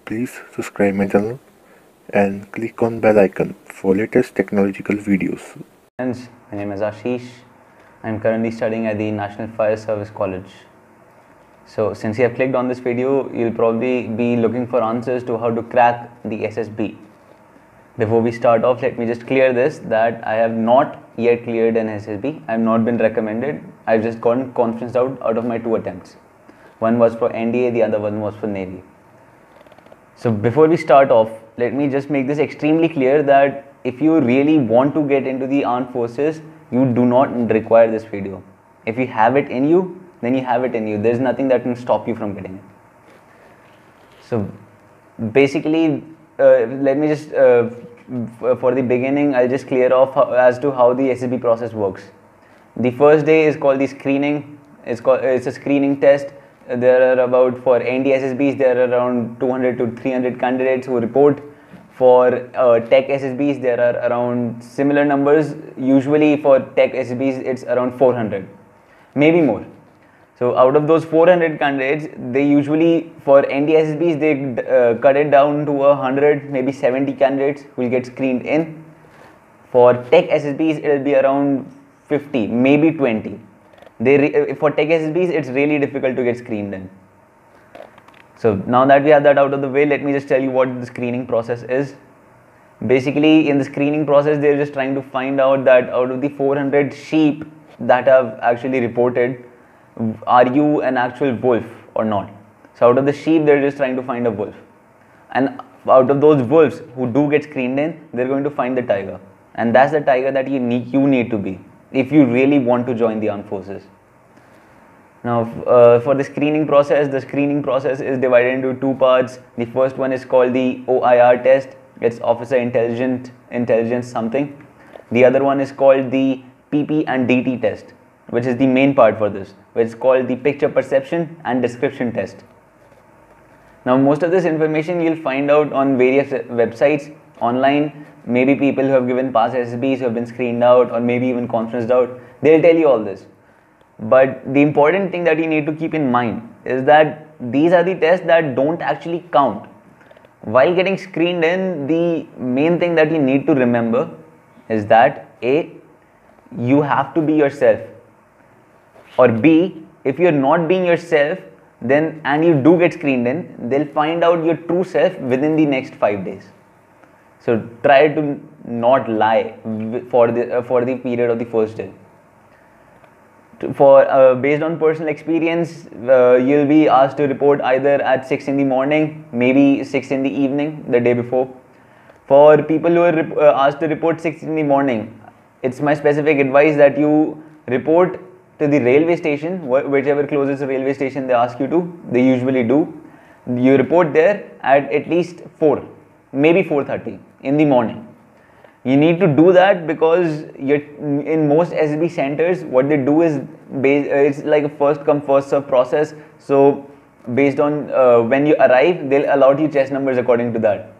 Please subscribe my channel and click on bell icon for latest technological videos. Friends, my name is Ashish. I'm currently studying at the National Fire Service College. So since you have clicked on this video, you'll probably be looking for answers to how to crack the SSB. Before we start off, let me just clear this that I have not yet cleared an SSB. I have not been recommended. I've just gotten conferenced out of my 2 attempts. One was for NDA, the other one was for Navy. So before we start off, let me just make this extremely clear that if you really want to get into the armed forces, you do not require this video. If you have it in you, then you have it in you. There's nothing that can stop you from getting it. So basically, let me just, for the beginning, I'll just clear off as to how the SSB process works. The first day is called the screening. It's a screening test. There are about, for ND SSBs, there are around 200 to 300 candidates who report. For tech SSBs, there are around similar numbers. Usually for tech SSBs, it's around 400, maybe more. So out of those 400 candidates, they usually, for ND SSBs, they cut it down to 100, maybe 70 candidates who will get screened in. For tech SSBs, it will be around 50, maybe 20. For tech SSBs, it's really difficult to get screened in. So now that we have that out of the way, let me just tell you what the screening process is. Basically, in the screening process, they're just trying to find out that out of the 400 sheep that have actually reported, are you an actual wolf or not? So out of the sheep, they're just trying to find a wolf. And out of those wolves who do get screened in, they're going to find the tiger. And that's the tiger that you need to be if you really want to join the armed forces. Now, for the screening process is divided into 2 parts. The first one is called the OIR test. It's Officer Intelligence something. The other one is called the PP and DT test, which is the main part for this, which is called the Picture Perception and Description test. Now, most of this information you'll find out on various websites online. Maybe people who have given past SSBs who have been screened out, or maybe even conferenced out, they'll tell you all this. But the important thing that you need to keep in mind is that these are the tests that don't actually count. While getting screened in, the main thing that you need to remember is that A, you have to be yourself, or B, if you're not being yourself, then and you do get screened in, they'll find out your true self within the next 5 days. So try to not lie for the period of the first day. Based on personal experience, you'll be asked to report either at 6 in the morning, maybe 6 in the evening, the day before. For people who are asked to report 6 in the morning, it's my specific advice that you report to the railway station, whichever closest railway station they ask you to, they usually do. You report there at least 4, maybe 4:30 in the morning. You need to do that because in most SSB centers, what they do is it's like a first come first serve process. So based on when you arrive, they'll allot you chest numbers according to that.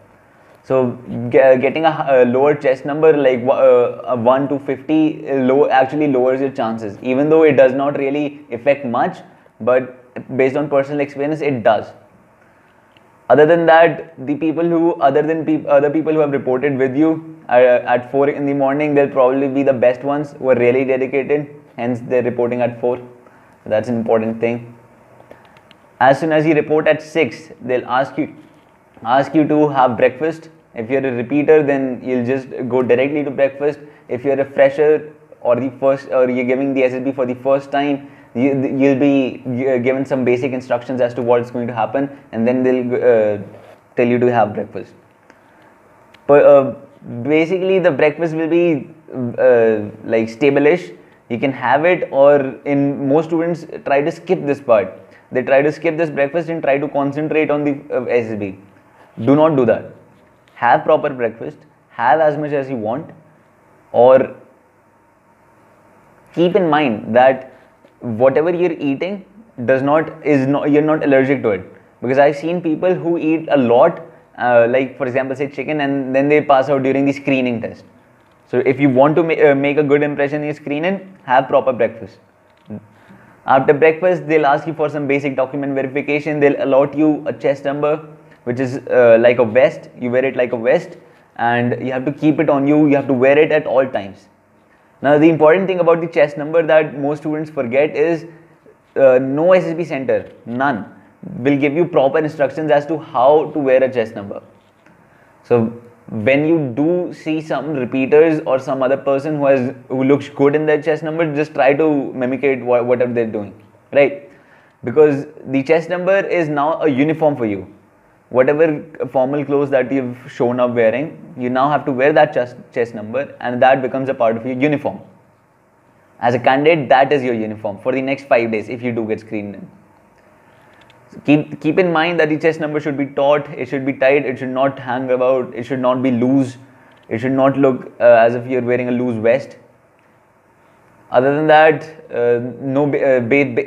So getting a lower chest number like a 1 to 50 actually lowers your chances, even though it does not really affect much, but based on personal experience, it does. Other than that, the people who other people who have reported with you at 4 in the morning, they'll probably be the best ones who are really dedicated. Hence, they're reporting at 4. That's an important thing. As soon as you report at 6, they'll ask you to have breakfast. If you're a repeater, then you'll just go directly to breakfast. If you're a fresher or you're giving the SSB for the first time, you'll be given some basic instructions as to what's going to happen, and then they'll tell you to have breakfast. But basically, the breakfast will be like stable-ish. You can have it, or in most students try to skip this part. They try to skip this breakfast and try to concentrate on the SSB. Do not do that. Have proper breakfast. Have as much as you want, or keep in mind that whatever you're eating you're not allergic to it, because I've seen people who eat a lot, like for example say chicken, and then they pass out during the screening test. So if you want to make a good impression in your screening, have proper breakfast. After breakfast, they'll ask you for some basic document verification. They'll allot you a chest number. which is like a vest. You wear it like a vest, and you have to keep it on you. You have to wear it at all times. Now, the important thing about the chest number that most students forget is no SSB center, none, will give you proper instructions as to how to wear a chest number. So when you do see some repeaters or some other person who looks good in their chest number, just try to mimicate whatever they're doing, right? Because the chest number is now a uniform for you. Whatever formal clothes that you've shown up wearing, you now have to wear that chest number, and that becomes a part of your uniform. As a candidate, that is your uniform for the next 5 days if you do get screened in. So keep in mind that the chest number should be taut, it should be tight, it should not hang about, it should not be loose, it should not look as if you're wearing a loose vest. Other than that,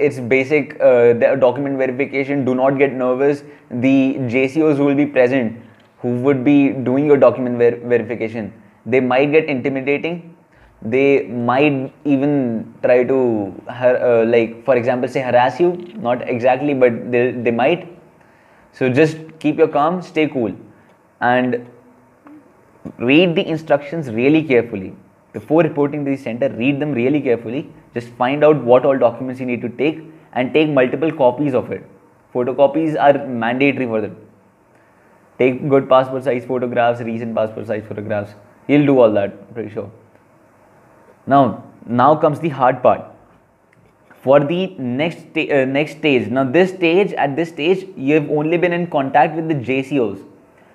it's basic document verification. Do not get nervous. The JCOs who will be present, who would be doing your document verification, they might get intimidating. They might even try to, like for example, say harass you. Not exactly, but they might. So just keep your calm, stay cool, and read the instructions really carefully. Before reporting to the center, read them really carefully. Just find out what all documents you need to take, and take multiple copies of it. Photocopies are mandatory for them. Take good passport size photographs, recent passport size photographs. You'll do all that, pretty sure. Now comes the hard part. For the next stage. Now at this stage, you have only been in contact with the JCOs,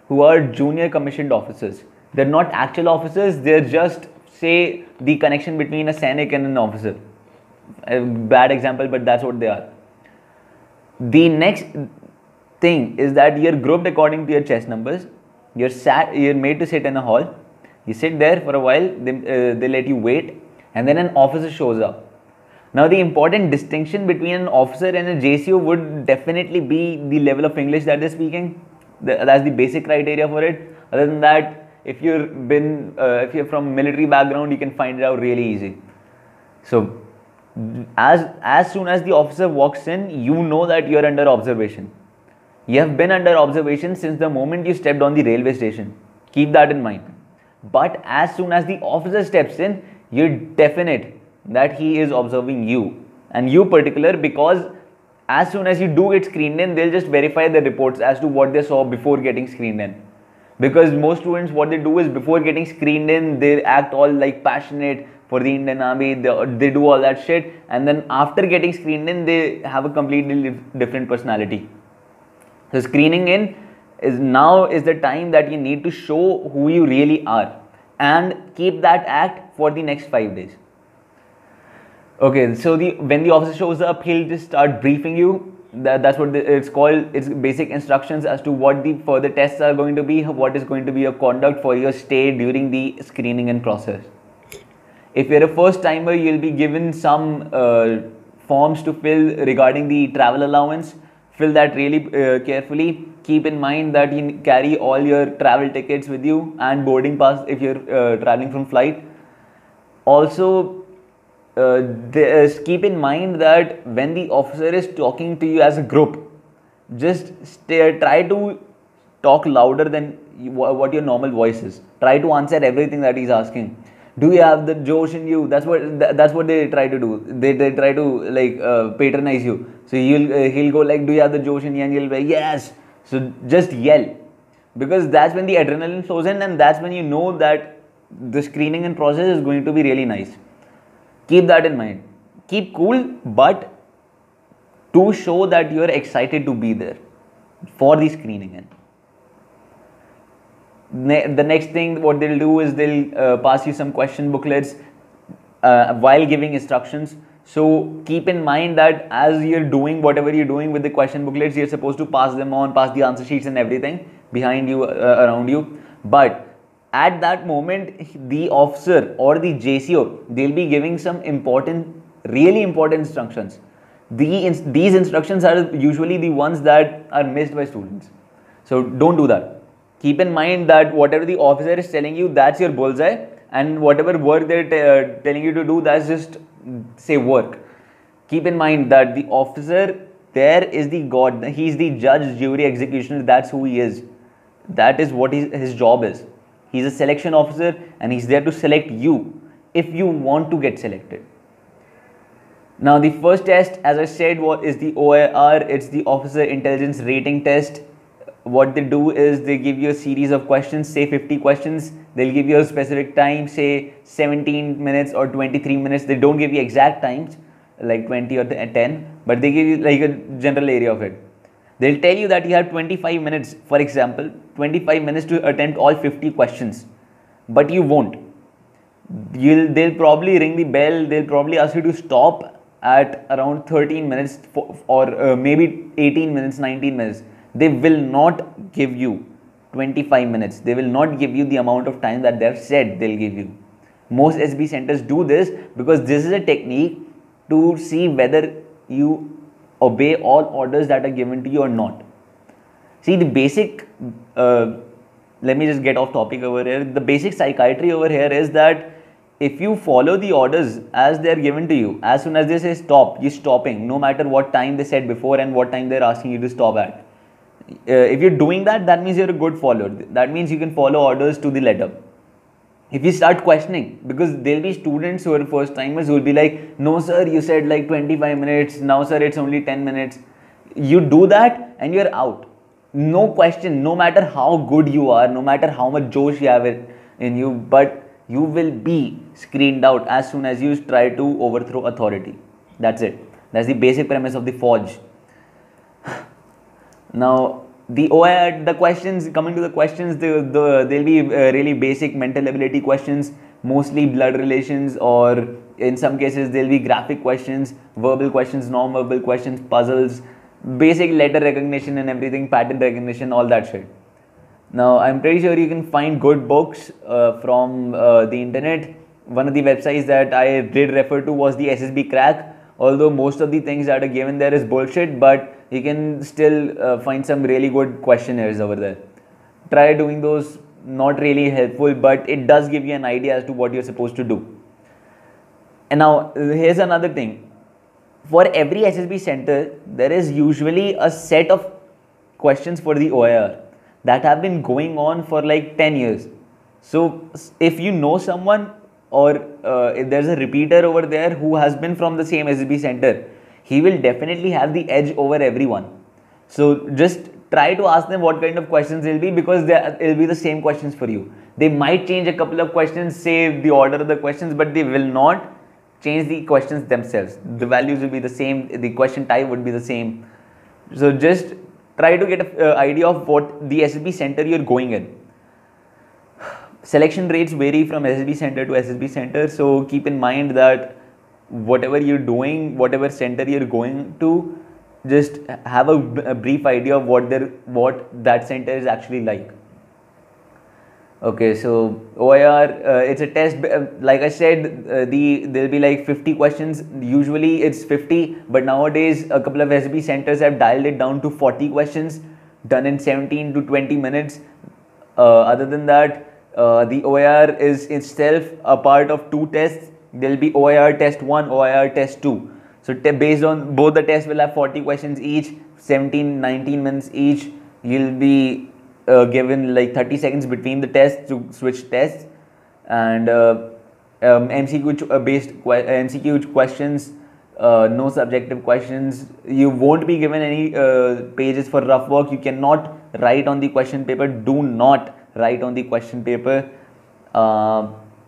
who are junior commissioned officers. They're not actual officers. They're just, say, the connection between a Sainik and an officer. A bad example, but that's what they are. The next thing is that you're grouped according to your chest numbers. You're made to sit in a hall. You sit there for a while. They let you wait, and then an officer shows up. Now, the important distinction between an officer and a JCO would definitely be the level of English that they're speaking. That's the basic criteria for it. Other than that, if you're from military background, you can find it out really easy. So as soon as the officer walks in, you know that you're under observation. You have been under observation since the moment you stepped on the railway station. Keep that in mind. But as soon as the officer steps in, you're definite that he is observing you, and you particular, because as soon as you do get screened in, they'll just verify the reports as to what they saw before getting screened in. Because most students, what they do is, before getting screened in, they act all like passionate for the Indian Army, they do all that shit, and then after getting screened in, they have a completely different personality. So screening in is the time that you need to show who you really are, and keep that act for the next 5 days. Okay, so when the officer shows up, he'll just start briefing you. That's what it's called. It's basic instructions as to what the further tests are going to be, what is going to be your conduct for your stay during the screening and process. If you're a first timer, you'll be given some forms to fill regarding the travel allowance. Fill that really carefully. Keep in mind that you carry all your travel tickets with you and boarding pass if you're traveling from flight. Also, keep in mind that when the officer is talking to you as a group, just try to talk louder than what your normal voice is. Try to answer everything that he's asking. Do you have the Josh in you? That's what they try to do. They try to like patronize you. So he'll go like, do you have the Josh in you? And you'll be like, yes. So just yell, because that's when the adrenaline flows in, and that's when you know that the screening and process is going to be really nice. Keep that in mind. Keep cool, but to show that you are excited to be there for the screening. The next thing what they'll do is they'll pass you some question booklets while giving instructions. So keep in mind that as you're doing whatever you're doing with the question booklets, you're supposed to pass them on, pass the answer sheets and everything behind you, around you. But at that moment, the officer or the JCO, they'll be giving some really important instructions. These instructions are usually the ones that are missed by students. So don't do that. Keep in mind that whatever the officer is telling you, that's your bullseye, and whatever work they're telling you to do, that's just, say, work. Keep in mind that the officer there is the God. He's the judge, jury, executioner. That's who he is. That is what his job is. He's a selection officer and he's there to select you if you want to get selected. Now the first test, as I said, is the OIR. It's the Officer Intelligence Rating Test. What they do is they give you a series of questions, say 50 questions. They'll give you a specific time, say 17 minutes or 23 minutes. They don't give you exact times like 20 or 10, but they give you like a general area of it. They'll tell you that you have 25 minutes, for example, 25 minutes to attempt all 50 questions, but you won't. They'll probably ring the bell. They'll probably ask you to stop at around 13 minutes or maybe 18 minutes, 19 minutes. They will not give you 25 minutes. They will not give you the amount of time that they've said they'll give you. Most SB centers do this because this is a technique to see whether you obey all orders that are given to you or not. See, the basic, let me just get off topic over here. The basic psychiatry over here is that if you follow the orders as they are given to you, as soon as they say stop, you're stopping, no matter what time they said before and what time they're asking you to stop at. If you're doing that, that means you're a good follower. That means you can follow orders to the letter. If you start questioning, because there'll be students who are first timers who will be like, no sir, you said like 25 minutes, now sir it's only 10 minutes. You do that and you're out. No question, no matter how good you are, no matter how much josh you have in you, but you will be screened out as soon as you try to overthrow authority. That's it. That's the basic premise of the forge. Now, the OIR, the questions, coming to the questions, they'll be really basic mental ability questions, mostly blood relations, or in some cases they'll be graphic questions, verbal questions, non-verbal questions, puzzles, basic letter recognition and everything, pattern recognition, all that shit. Now, I'm pretty sure you can find good books from the internet. One of the websites that I did refer to was the SSB crack. Although most of the things that are given there is bullshit, but you can still find some really good questionnaires over there. Try doing those, not really helpful, but it does give you an idea as to what you're supposed to do. And now, here's another thing. For every SSB center, there is usually a set of questions for the OIR that have been going on for like 10 years. So, if you know someone, or if there's a repeater over there who has been from the same SSB center, he will definitely have the edge over everyone. So just try to ask them what kind of questions will be, because it'll be the same questions for you. They might change a couple of questions, say the order of the questions, but they will not change the questions themselves. The values will be the same, the question type would be the same. So just try to get an idea of what the SSB center you're going in. Selection rates vary from SSB center to SSB center, so keep in mind that whatever you're doing, whatever center you're going to, just have a brief idea of what that center is actually like. Okay, so OIR, it's a test. Like I said, there'll be like 50 questions. Usually it's 50, but nowadays a couple of SSB centers have dialed it down to 40 questions, done in 17 to 20 minutes. Other than that, the OIR is itself a part of two tests. There will be OIR test 1, OIR test 2. So based on both the tests will have 40 questions each, 17, 19 minutes each. You'll be given like 30 seconds between the tests to switch tests, and MCQ based MCQ questions, no subjective questions. You won't be given any pages for rough work. You cannot write on the question paper. Do not write on the question paper.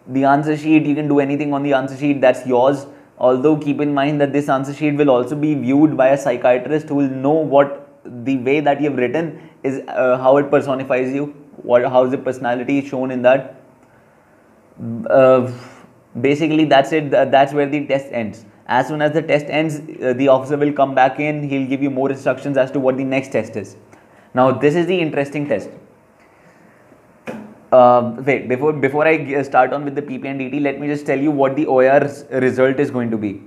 The answer sheet, you can do anything on the answer sheet, that's yours. Although keep in mind that this answer sheet will also be viewed by a psychiatrist who will know what the way that you have written is, how it personifies you, how is the personality shown in that. Basically that's it. That's where the test ends. As soon as the test ends, the officer will come back in, he'll give you more instructions as to what the next test is. Now this is the interesting test. Wait, before I start on with the PP and DT, let me just tell you what the OIR result is going to be.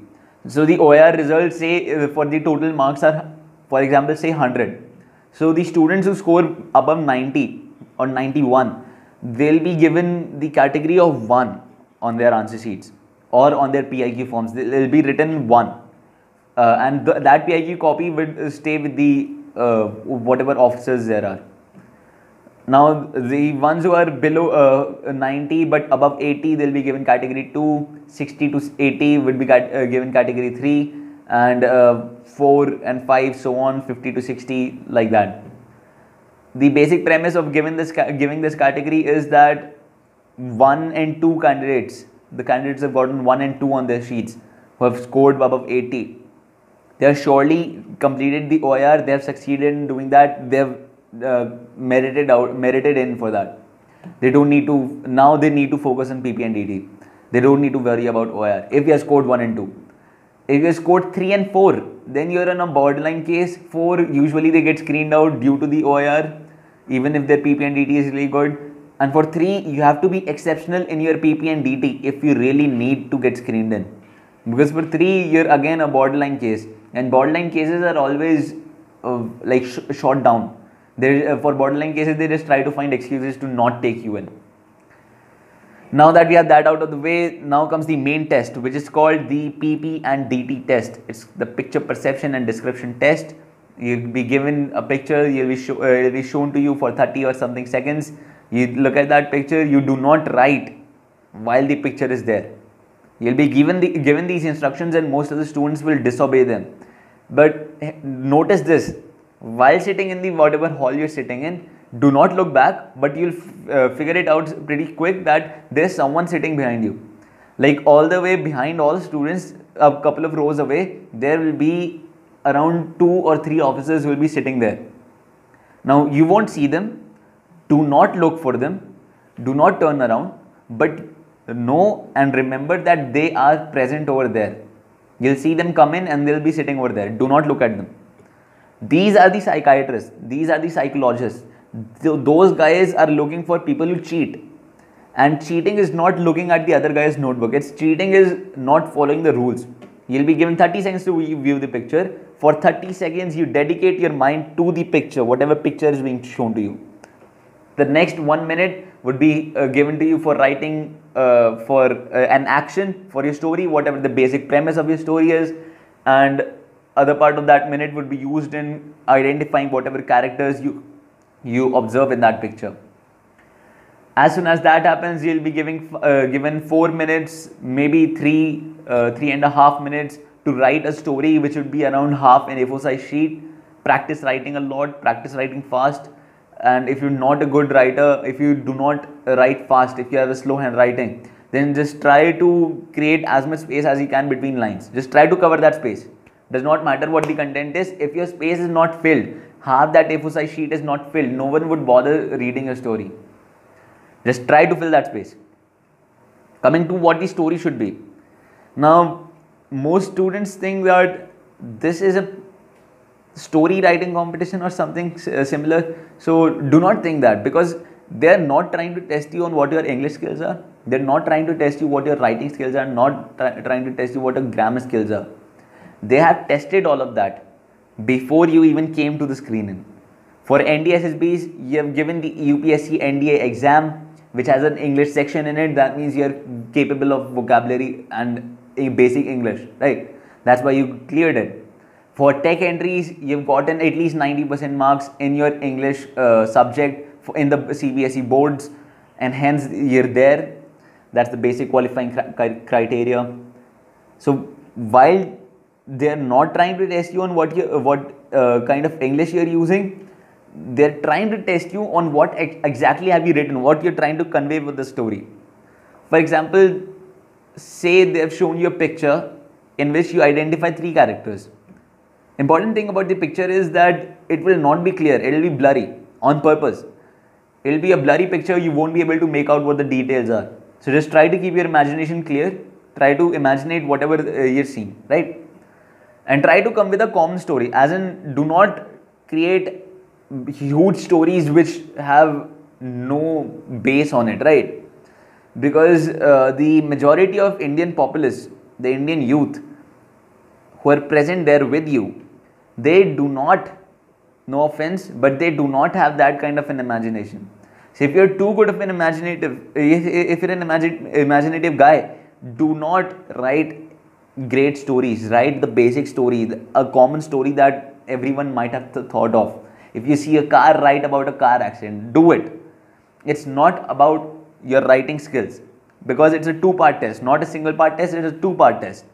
So the OIR result, say for the total marks are, for example, say 100. So the students who score above 90 or 91, they'll be given the category of 1 on their answer sheets or on their PIQ forms. They'll be written 1. and that PIQ copy would stay with the whatever officers there are. Now the ones who are below 90 but above 80, they'll be given category 2, 60 to 80 would be given category 3, and 4 and 5 so on, 50 to 60, like that. The basic premise of giving this category is that 1 and 2 candidates, the candidates have gotten 1 and 2 on their sheets, who have scored above 80. They have surely completed the OIR, they have succeeded in doing that, they have merited in for that. They don't need to, now they need to focus on PP and DT. They don't need to worry about OIR if you have scored 1 and 2. If you have scored 3 and 4, then you are in a borderline case. 4, usually they get screened out due to the OIR, even if their PP and DT is really good. And for 3, you have to be exceptional in your PP and DT if you really need to get screened in. Because for 3, you're again a borderline case. And borderline cases are always shot down. For borderline cases, they just try to find excuses to not take you in. Now that we have that out of the way, now comes the main test, which is called the PP and DT test. It's the picture perception and description test. You'll be given a picture, it'll be shown to you for 30 or something seconds. You look at that picture, you do not write while the picture is there. You'll be given these instructions, and most of the students will disobey them. But notice this, while sitting in the whatever hall you're sitting in, do not look back, but you'll figure it out pretty quick that there's someone sitting behind you. Like all the way behind all students, a couple of rows away, there will be around 2 or 3 officers who will be sitting there. Now you won't see them, do not look for them, do not turn around, but know and remember that they are present over there. You'll see them come in and they'll be sitting over there. Do not look at them. These are the psychiatrists, these are the psychologists. Those guys are looking for people who cheat. And cheating is not looking at the other guy's notebook. Cheating is not following the rules. You'll be given 30 seconds to view the picture. For 30 seconds, you dedicate your mind to the picture, whatever picture is being shown to you. The next 1 minute would be given to you for writing for an action for your story, whatever the basic premise of your story is, and other part of that minute would be used in identifying whatever characters you observe in that picture. As soon as that happens, you'll be given 4 minutes, maybe 3.5 minutes to write a story, which would be around half an A4 size sheet. Practice writing a lot, practice writing fast. And if you're not a good writer, if you do not write fast, if you have a slow handwriting, then just try to create as much space as you can between lines. Just try to cover that space. Does not matter what the content is. If your space is not filled, half that A4 size sheet is not filled, no one would bother reading your story. Just try to fill that space. Coming to what the story should be. Now, most students think that this is a story writing competition or something similar. So do not think that, because they are not trying to test you on what your English skills are. They are not trying to test you what your writing skills are, not trying to test you what your grammar skills are. They have tested all of that before you even came to the screening. For ND-SSBs, you have given the UPSC NDA exam, which has an English section in it. That means you are capable of vocabulary and basic English, right? That's why you cleared it. For tech entries, you've gotten at least 90% marks in your English subject in the CBSE boards, and hence you're there. That's the basic qualifying criteria. So while they're not trying to test you on what kind of English you're using, they're trying to test you on what exactly have you written, what you're trying to convey with the story. For example, say they've shown you a picture in which you identify 3 characters. Important thing about the picture is that it will not be clear, it will be blurry on purpose. It will be a blurry picture, you won't be able to make out what the details are. So just try to keep your imagination clear, try to imaginate whatever you're seeing, right? And try to come with a common story, as in do not create huge stories which have no base on it, right? Because the majority of Indian populace, the Indian youth who are present there with you, they do not, no offense, but they do not have that kind of an imagination. So if you're too good of an imaginative, if you're an imaginative guy, do not write great stories. Write the basic story, a common story that everyone might have thought of. If you see a car, write about a car accident. Do it. It's not about your writing skills, because it's a two-part test, not a single-part test. It's a two-part test.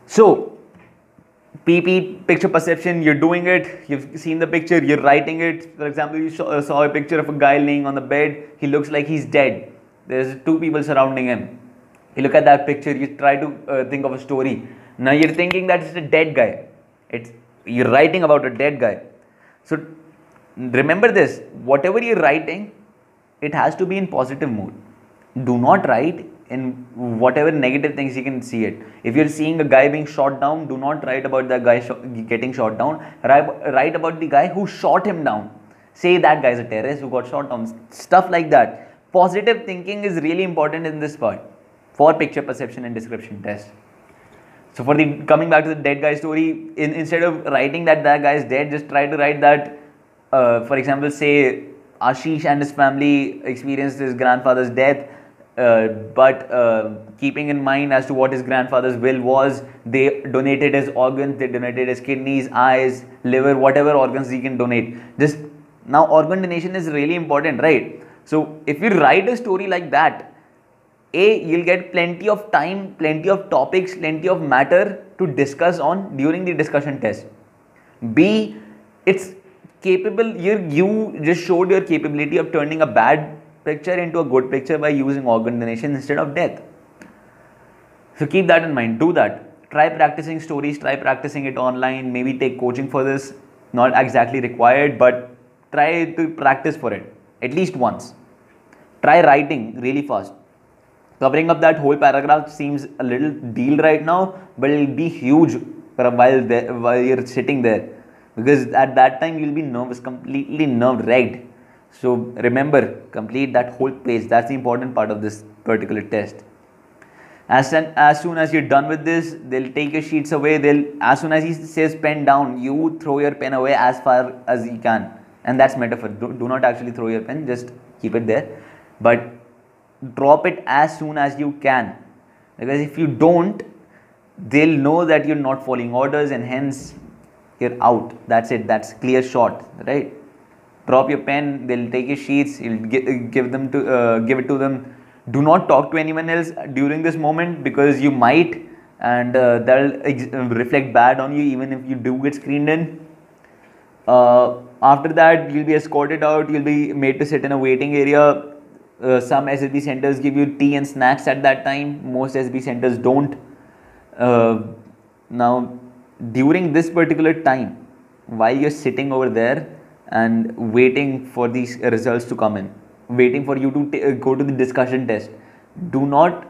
So, PP, picture perception, you're doing it, you've seen the picture, you're writing it. For example, you saw a picture of a guy laying on the bed, he looks like he's dead. There's two people surrounding him. You look at that picture, you try to think of a story. Now you're thinking that it's a dead guy. You're writing about a dead guy. So remember this, whatever you're writing, it has to be in positive mood. Do not write in whatever negative things you can see it. If you're seeing a guy being shot down, do not write about that guy getting shot down. Write about the guy who shot him down. Say that guy is a terrorist who got shot down. Stuff like that. Positive thinking is really important in this part for picture perception and description test. So for the coming back to the dead guy story, instead of writing that guy is dead, just try to write that, for example, say Ashish and his family experienced his grandfather's death, but keeping in mind as to what his grandfather's will was, they donated his organs, they donated his kidneys, eyes, liver, whatever organs he can donate. Just now, organ donation is really important, right? So if you write a story like that, A, you'll get plenty of time, plenty of topics, plenty of matter to discuss on during the discussion test. B, it's capable, you just showed your capability of turning a bad picture into a good picture by using organ donation instead of death. So keep that in mind, do that. Try practicing stories, try practicing it online, maybe take coaching for this, not exactly required, but try to practice for it, at least once. Try writing really fast. Covering up that whole paragraph seems a little deal right now, but it will be huge for a while you're sitting there, because at that time you'll be nervous, completely nerve-wracked. So remember, complete that whole page. That's the important part of this particular test. As soon as you're done with this, they'll take your sheets away. As soon as he says pen down, you throw your pen away as far as you can. And that's metaphor. Do not actually throw your pen, just keep it there. But drop it as soon as you can, because if you don't, they'll know that you're not following orders, and hence you're out. That's it. That's clear shot, right? Drop your pen. They'll take your sheets. You'll give it to them. Do not talk to anyone else during this moment, because you might, and that'll reflect bad on you even if you do get screened in. After that, you'll be escorted out. You'll be made to sit in a waiting area. Some SSB centers give you tea and snacks at that time. Most SSB centers don't. Now, during this particular time, while you're sitting over there and waiting for these results to come in, waiting for you to go to the discussion test, do not,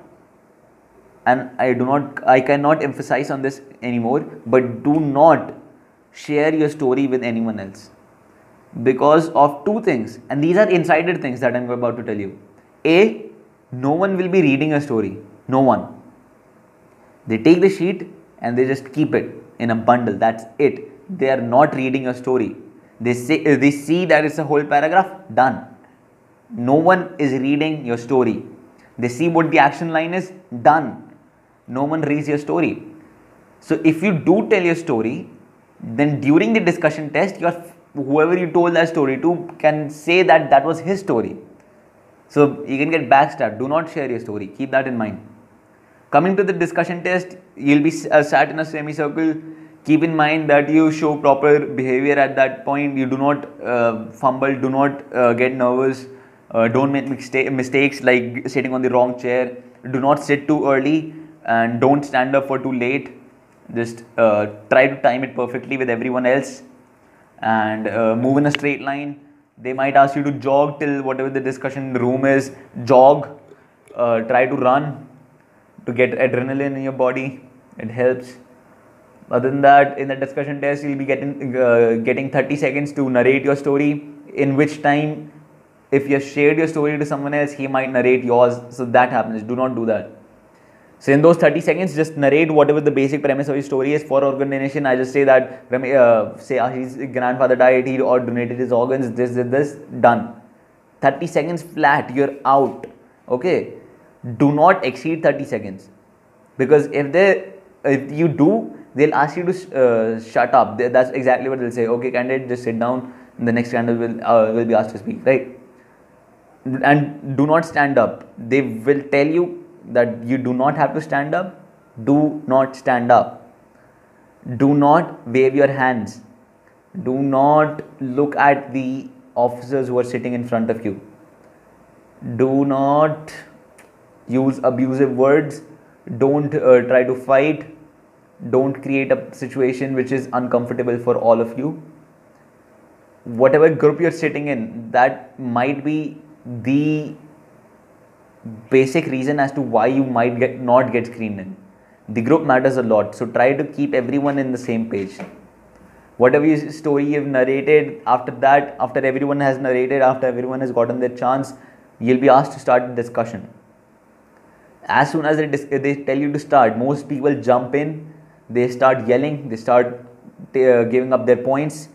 and I cannot emphasize on this anymore, but do not share your story with anyone else, because of two things, and these are insider things that I'm about to tell you. A, no one will be reading a story. No one. They take the sheet and they just keep it in a bundle. That's it. They are not reading a story. They see that it's a whole paragraph. Done. No one is reading your story. They see what the action line is. Done. No one reads your story. So if you do tell your story, then during the discussion test, whoever you told that story to can say that that was his story. So you can get backstabbed. Do not share your story. Keep that in mind. Coming to the discussion test, you'll be sat in a semicircle. Keep in mind that you show proper behavior at that point. You do not fumble. Do not get nervous. Don't make mistakes like sitting on the wrong chair. Do not sit too early, and don't stand up for too late. Just try to time it perfectly with everyone else, and move in a straight line. They might ask you to jog till whatever the discussion room is. Jog. Try to run to get adrenaline in your body. It helps. Other than that, in the discussion test, you'll be getting 30 seconds to narrate your story, in which time, if you have shared your story to someone else, he might narrate yours. So that happens. Do not do that. So in those 30 seconds, just narrate whatever the basic premise of your story is. For organ donation, I just say that, say his grandfather died, he or donated his organs, this, done. 30 seconds flat, you're out. Okay. Do not exceed 30 seconds. Because if they if you do, they'll ask you to shut up. That's exactly what they'll say. Okay, candidate, just sit down. And the next candidate will be asked to speak, right? And do not stand up. They will tell you that you do not have to stand up. Do not stand up. Do not wave your hands. Do not look at the officers who are sitting in front of you. Do not use abusive words. Don't try to fight. Don't create a situation which is uncomfortable for all of you. Whatever group you're sitting in, that might be the basic reason as to why you might not get screened in. The group matters a lot, so try to keep everyone in the same page. Whatever story you've narrated, after that, after everyone has narrated, after everyone has gotten their chance, you'll be asked to start the discussion. As soon as they tell you to start, most people jump in, they start yelling, they start giving up their points.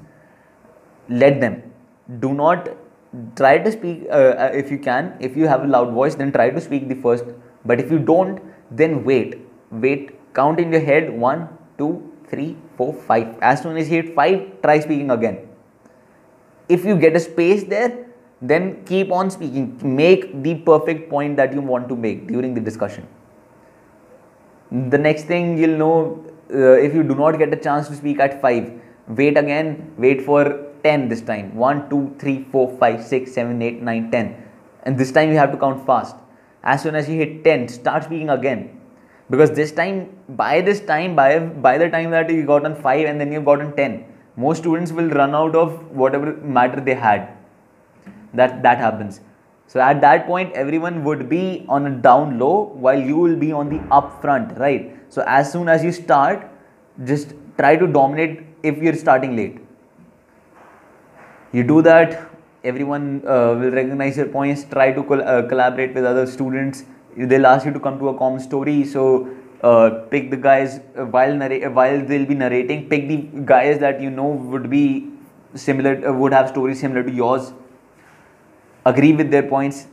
Let them. Do not try to speak if you can. If you have a loud voice, then try to speak the first. But if you don't, then wait. Count in your head 1, 2, 3, 4, 5. As soon as you hit 5, try speaking again. If you get a space there, then keep on speaking. Make the perfect point that you want to make during the discussion. The next thing you'll know, if you do not get a chance to speak at 5, wait again, wait for 10 this time. 1, 2, 3, 4, 5, 6, 7, 8, 9, 10. And this time you have to count fast. As soon as you hit 10, start speaking again. Because this time, by the time that you got on 5 and then you've gotten 10, most students will run out of whatever matter they had. That happens. So at that point, everyone would be on a down low while you will be on the up front, right? So as soon as you start, just try to dominate if you're starting late. You do that, everyone will recognize your points. Try to collaborate with other students. They'll ask you to come to a common story. So pick the guys while they'll be narrating. Pick the guys that you know would be similar, would have stories similar to yours. Agree with their points.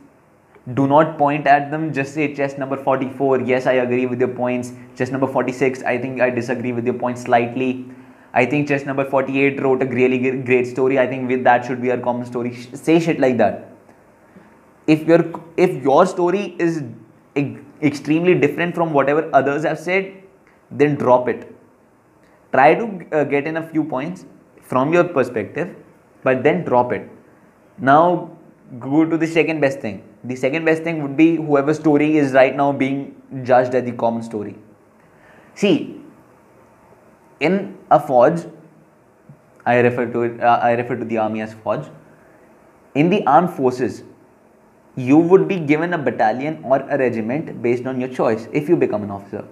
Do not point at them. Just say chest number 44. Yes, I agree with your points. Chest number 46. I think I disagree with your points slightly. I think chest number 48 wrote a really great story. I think with that should be our common story. Say shit like that. If your story is extremely different from whatever others have said, then drop it. Try to get in a few points from your perspective, but then drop it. Now go to the second best thing. The second best thing would be whoever story is right now being judged as the common story. See, in a forge, I refer to the army as forge. In the armed forces, you would be given a battalion or a regiment based on your choice if you become an officer.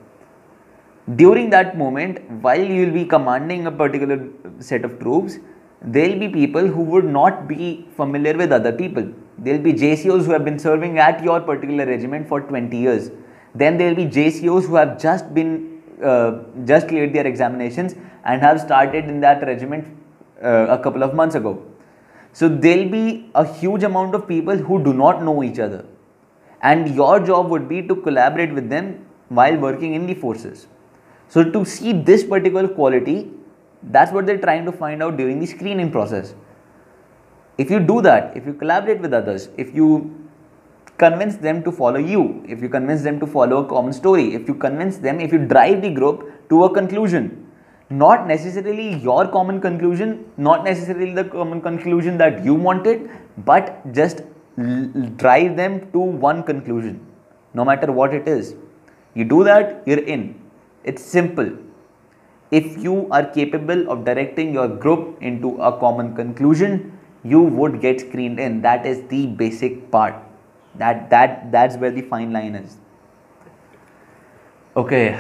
During that moment, while you will be commanding a particular set of troops, there will be people who would not be familiar with other people. There will be JCOs who have been serving at your particular regiment for 20 years. Then there will be JCOs who have just cleared their examinations and have started in that regiment a couple of months ago. So there will be a huge amount of people who do not know each other, and your job would be to collaborate with them while working in the forces. So to see this particular quality, that's what they're trying to find out during the screening process. If you do that, if you collaborate with others, if you convince them to follow you, if you convince them to follow a common story, if you drive the group to a conclusion, not necessarily your common conclusion, not necessarily the common conclusion that you wanted, but just drive them to one conclusion, no matter what it is. You do that, you're in. It's simple. If you are capable of directing your group into a common conclusion, you would get screened in. That is the basic part. That's where the fine line is. Okay,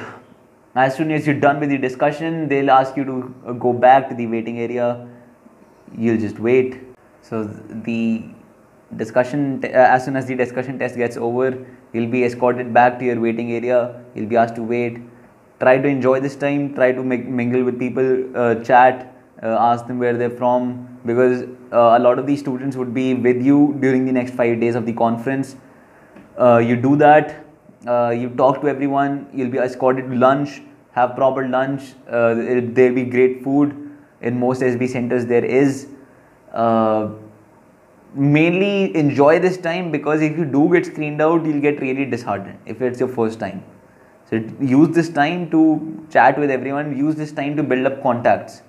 as soon as you're done with the discussion, they'll ask you to go back to the waiting area. You'll just wait. So the discussion, as soon as the discussion test gets over, you'll be escorted back to your waiting area. You'll be asked to wait. Try to enjoy this time. Try to mingle with people, chat, ask them where they're from, because a lot of these students would be with you during the next 5 days of the conference. You do that. You talk to everyone. You'll be escorted to lunch. have proper lunch. There'll be great food in most SB centers. There is. Mainly enjoy this time, because if you do get screened out, you'll get really disheartened if it's your first time. So use this time to chat with everyone, use this time to build up contacts.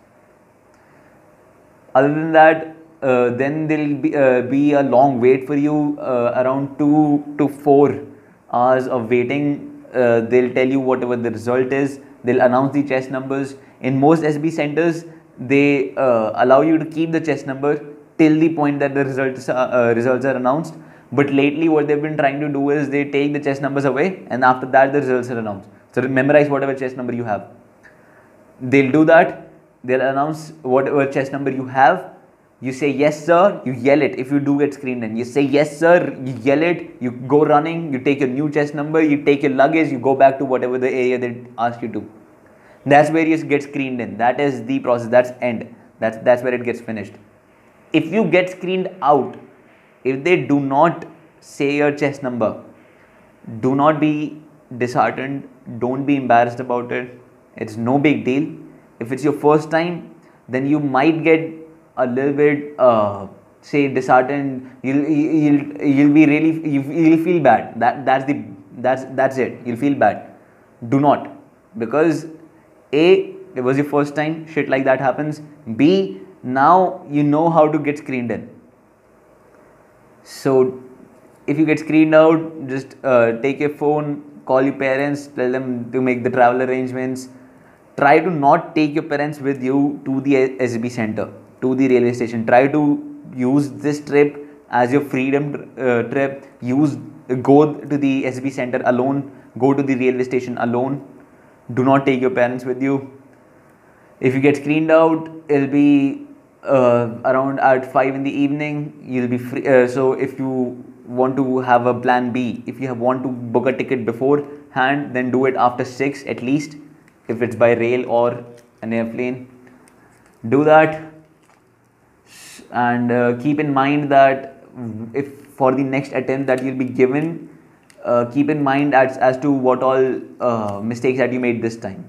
Other than that, then there'll be a long wait for you, around 2 to 4 hours of waiting. They'll tell you whatever the result is. They'll announce the chest numbers. In most SB centers, they allow you to keep the chest number till the point that the results are announced. But lately, what they've been trying to do is they take the chest numbers away, and after that, the results are announced. So memorize whatever chest number you have. They'll do that. They'll announce whatever chest number you have. You say yes sir, you yell it. If you do get screened in, you say yes sir, you yell it, you go running, you take your new chest number, you take your luggage, you go back to whatever the area they asked you to. That's where you get screened in. That is the process. That's end. That's where it gets finished. If you get screened out, if they do not say your chest number, do not be disheartened. Don't be embarrassed about it. It's no big deal. If it's your first time, then you might get a little bit say disheartened. You'll be really, you'll feel bad. That's it. You'll feel bad. Do not, because A, it was your first time, shit like that happens. B, now you know how to get screened in. So if you get screened out, just take your phone, call your parents, tell them to make the travel arrangements. Try to not take your parents with you to the SB center, to the railway station. Try to use this trip as your freedom trip. Go to the SB center alone. Go to the railway station alone. Do not take your parents with you. If you get screened out, it'll be around at 5 in the evening. You'll be free. So if you want to have a plan B, if you want to book a ticket beforehand, then do it after 6 at least. If it's by rail or an airplane, do that. And keep in mind that if for the next attempt that you'll be given, keep in mind as to what all mistakes that you made this time.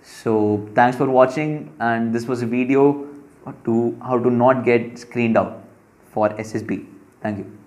So thanks for watching, and this was a video to how to not get screened out for SSB. Thank you.